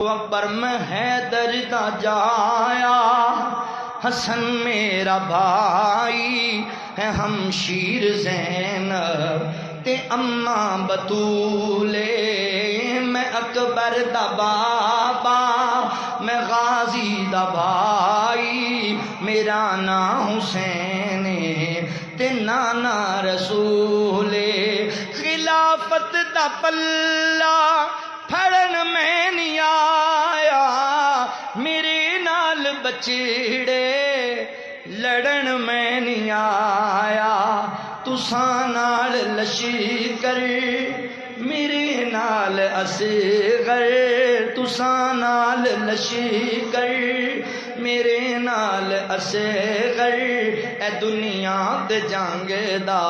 اکبر میں حیدر دا جایا، حسن میرا بھائی ہے، ہمشیر زینب تے اماں بطولے، میں اکبر دا بابا، میں غازی دا بھائی، میرا نام حسین تے نانا رسول، خلافت دا پلہ پھڑن میں نہیں آیا، میرے نال بچڑے لڑن میں نہیں آیا، تساں نال لشکر میرے نال اصغر، تساں نال لشکر میرے نال اصغر، اے دنیا تے جنگ دا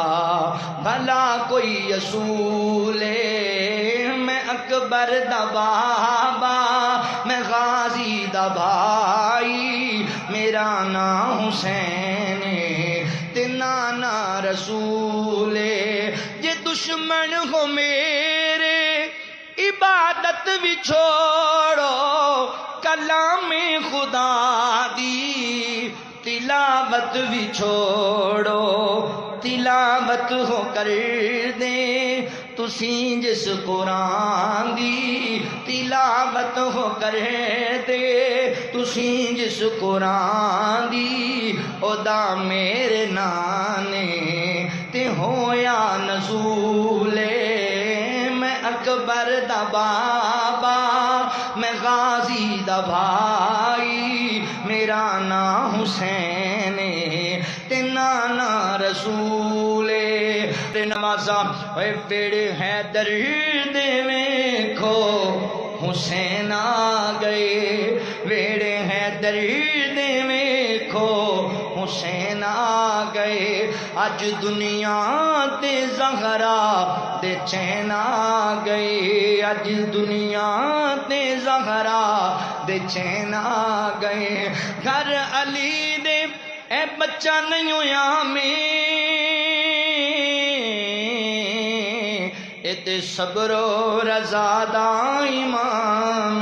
بھلا کوئی اصول، میں اکبر دا بابا، میں غازی دا بھائی، میرا نام حسین تے نانا رسول، جے دشمن ہو میرے عبادت بھی چھوڑو، کلام خدا دی تلاوت بھی چھوڑو، تلاوت ہو کر دیں تسیں جس قرآن دی تلاوت ہو کر دے، تسیں جس قرآن دی او دا میرے نانے تے ہویا نزول، میں اکبر دا بابا، میں غازی دا بھائی، میرا نام حسین تے نانا رسول، تے نمازاں اے بیڑے حیدر دے ویکھو حسین آ گئے، ویڑے حیدر دے ویکھو حسین آ گئے، اج دنیا تے زہرا دے چین آ گئے، اج دنیا تے زہرا دے چین آ گئے، گھر علی دے اے بچہ نہیں ہویا میں، اتے صبر و رضا دا امام،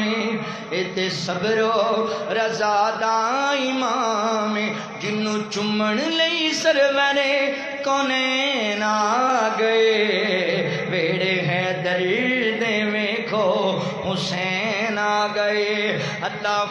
اتے صبر و رضا دا امام، جنوں چمن لئی سرور کونین آ گئے، ویڑے حیدر دے ویکھو حسین آ گئے، اللہ